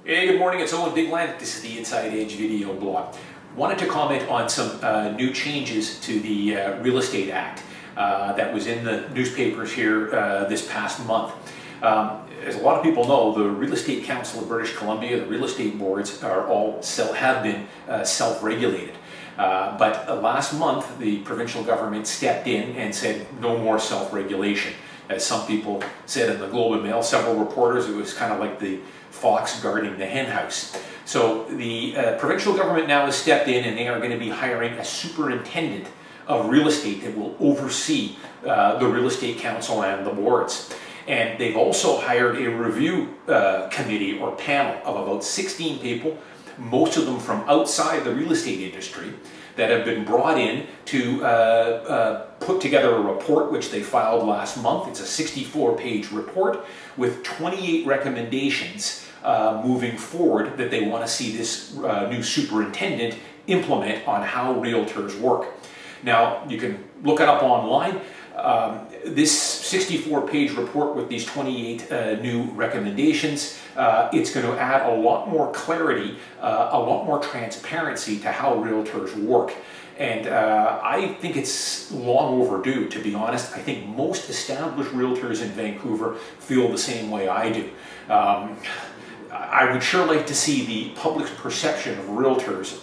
Hey, good morning, it's Owen Bigland. This is the Inside Edge video blog. Wanted to comment on some new changes to the Real Estate Act that was in the newspapers here this past month. As a lot of people know, the Real Estate Council of British Columbia, the real estate boards are all have been self-regulated. But last month, the provincial government stepped in and said no more self-regulation. As some people said in the Globe and Mail, several reporters, it was kind of like the fox guarding the hen house. So the provincial government now has stepped in and they are going to be hiring a superintendent of real estate that will oversee the Real Estate Council and the boards. And they've also hired a review committee or panel of about 16 people, most of them from outside the real estate industry, that have been brought in to put together a report which they filed last month. It's a 64-page report with 28 recommendations moving forward that they want to see this new superintendent implement on how realtors work. Now, you can look it up online. This 64-page report with these 28 new recommendations, it's going to add a lot more clarity, a lot more transparency to how realtors work. And I think it's long overdue, to be honest. I think most established realtors in Vancouver feel the same way I do. I would sure like to see the public's perception of realtors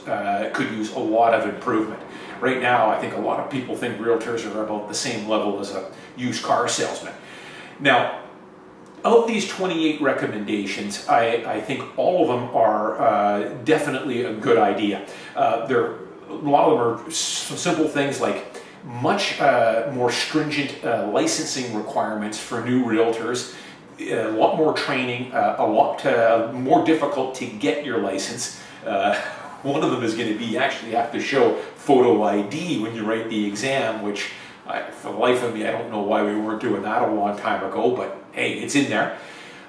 could use a lot of improvement. Right now, I think a lot of people think realtors are about the same level as a used car salesman. Now, of these 28 recommendations, I think all of them are definitely a good idea. A lot of them are simple things like much more stringent licensing requirements for new realtors, a lot more training, a lot more difficult to get your license. One of them is going to be you actually have to show photo ID when you write the exam, which for the life of me, I don't know why we weren't doing that a long time ago, but hey, it's in there.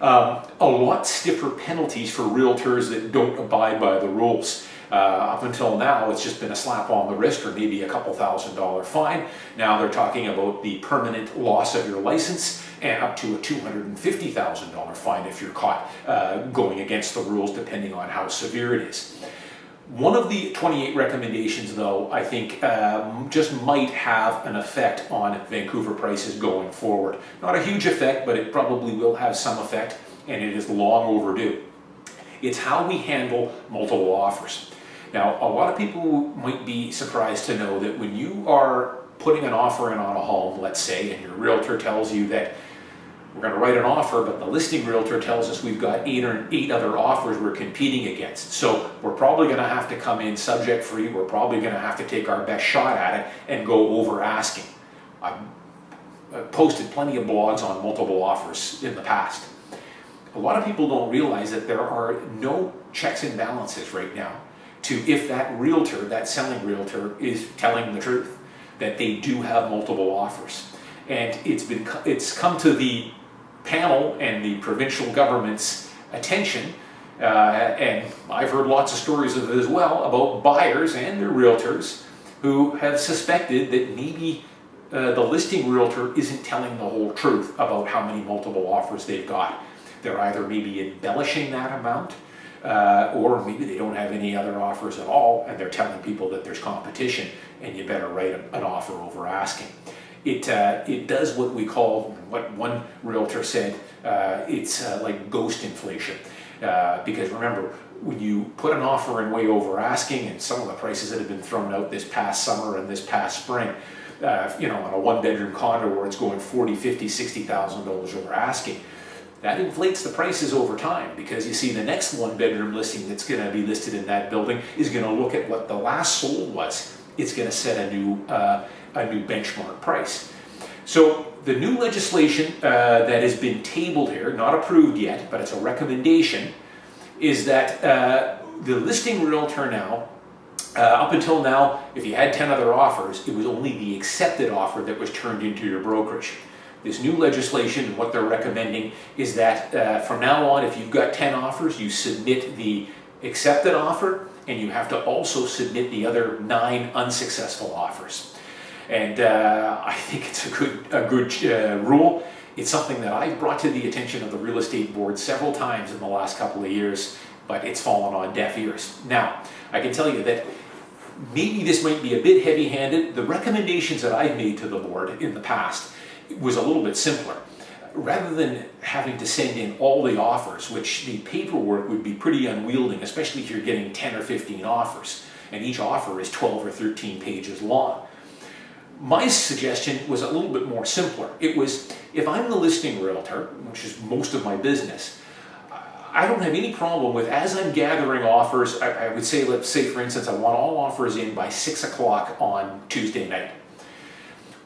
A lot stiffer penalties for realtors that don't abide by the rules. Up until now, it's just been a slap on the wrist or maybe a couple $1,000 fine. Now they're talking about the permanent loss of your license and up to a $250,000 fine if you're caught going against the rules, depending on how severe it is. One of the 28 recommendations, though, I think just might have an effect on Vancouver prices going forward. Not a huge effect, but it probably will have some effect, and it is long overdue. It's how we handle multiple offers. Now, a lot of people might be surprised to know that when you are putting an offer in on a home, let's say, and your realtor tells you that we're going to write an offer, but the listing realtor tells us we've got eight other offers we're competing against. So we're probably going to have to come in subject free. We're probably going to have to take our best shot at it and go over asking. I've posted plenty of blogs on multiple offers in the past. A lot of people don't realize that there are no checks and balances right now to if that realtor, that selling realtor, is telling the truth, that they do have multiple offers. And it's come to the panel and the provincial government's attention, and I've heard lots of stories of it as well, about buyers and their realtors who have suspected that maybe the listing realtor isn't telling the whole truth about how many multiple offers they've got. They're either maybe embellishing that amount, or maybe they don't have any other offers at all, and they're telling people that there's competition and you better write an offer over asking. It does what we call, what one realtor said, it's like ghost inflation. Because remember, when you put an offer in way over asking, and some of the prices that have been thrown out this past summer and this past spring, on a one-bedroom condo where it's going $40,000, $50,000, $60,000 over asking, that inflates the prices over time, because you see the next one-bedroom listing that's going to be listed in that building is going to look at what the last sold was. It's going to set a new benchmark price. So the new legislation that has been tabled here, not approved yet, but it's a recommendation, is that the listing realtor now, up until now, if you had 10 other offers, it was only the accepted offer that was turned into your brokerage. This new legislation, and what they're recommending, is that from now on, if you've got 10 offers, you submit the accepted offer, and you have to also submit the other 9 unsuccessful offers. And I think it's a good rule. It's something that I've brought to the attention of the real estate board several times in the last couple of years, but it's fallen on deaf ears. Now, I can tell you that maybe this might be a bit heavy-handed. The recommendations that I've made to the board in the past was a little bit simpler. Rather than having to send in all the offers, which the paperwork would be pretty unwieldy, especially if you're getting 10 or 15 offers, and each offer is 12 or 13 pages long. My suggestion was a little bit more simpler. It was, if I'm the listing realtor, which is most of my business, I don't have any problem with, as I'm gathering offers, I would say, let's say for instance, I want all offers in by 6 o'clock on Tuesday night.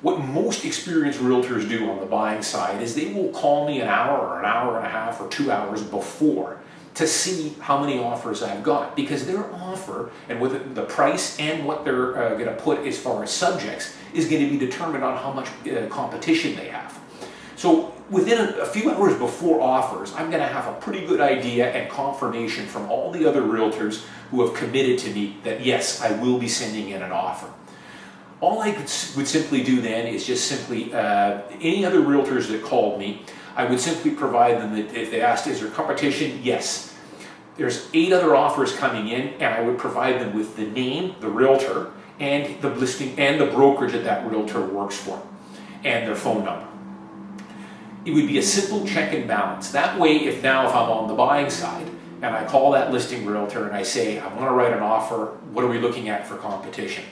What most experienced realtors do on the buying side is they will call me an hour or an hour and a half or 2 hours before to see how many offers I've got, because their offer and with the price and what they're going to put as far as subjects is going to be determined on how much competition they have. So within a few hours before offers, I'm going to have a pretty good idea and confirmation from all the other realtors who have committed to me that yes, I will be sending in an offer. All I would simply do then is just simply, any other realtors that called me, I would simply provide them that if they asked, is there competition? Yes. There's 8 other offers coming in, and I would provide them with the name, the realtor, and the listing, and the brokerage that realtor works for, and their phone number. It would be a simple check and balance. That way, if I'm on the buying side, and I call that listing realtor and I say, I want to write an offer, what are we looking at for competition?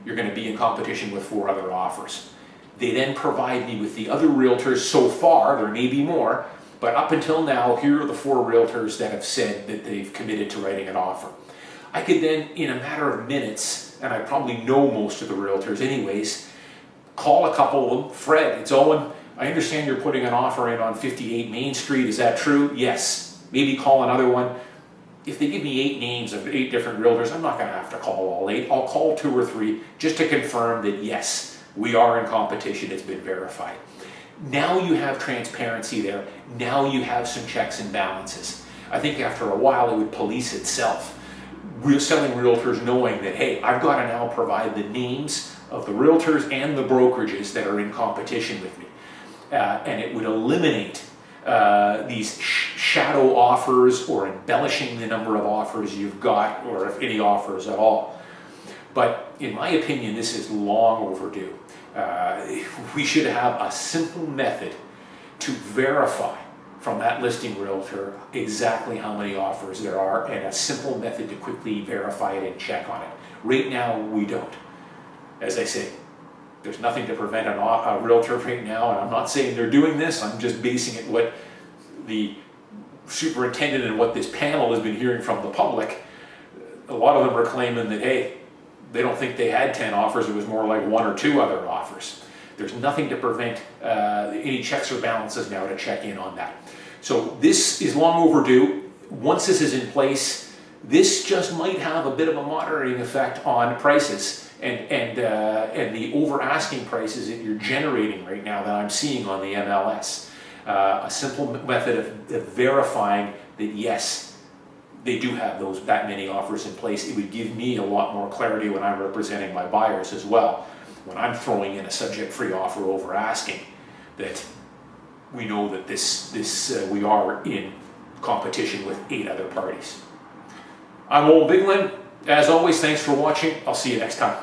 You're going to be in competition with 4 other offers. They then provide me with the other realtors so far, there may be more, but up until now, here are the 4 realtors that have said that they've committed to writing an offer. I could then, in a matter of minutes, and I probably know most of the realtors anyways, call a couple of them. Fred, it's Owen. I understand you're putting an offer in on 58 Main Street. Is that true? Yes. Maybe call another one. If they give me 8 names of 8 different realtors, I'm not going to have to call all 8. I'll call 2 or 3 just to confirm that yes, we are in competition. It's been verified. Now you have transparency there. Now you have some checks and balances. I think after a while it would police itself. We're selling realtors knowing that, hey, I've got to now provide the names of the realtors and the brokerages that are in competition with me. And it would eliminate these shadow offers or embellishing the number of offers you've got, or if any offers at all. But in my opinion, this is long overdue. We should have a simple method to verify from that listing realtor exactly how many offers there are, and a simple method to quickly verify it and check on it. Right now, we don't. As I say, there's nothing to prevent a realtor right now, and I'm not saying they're doing this, I'm just basing it what the superintendent and what this panel has been hearing from the public. A lot of them are claiming that, hey, they don't think they had 10 offers, it was more like 1 or 2 other offers. There's nothing to prevent any checks or balances now to check in on that. So this is long overdue. Once this is in place, this just might have a bit of a moderating effect on prices and the over asking prices that you're generating right now that I'm seeing on the MLS. A simple method of verifying that yes, they do have that many offers in place. It would give me a lot more clarity when I'm representing my buyers as well. When I'm throwing in a subject-free offer over asking, that we know that we are in competition with 8 other parties. I'm Owen Bigland. As always, thanks for watching. I'll see you next time.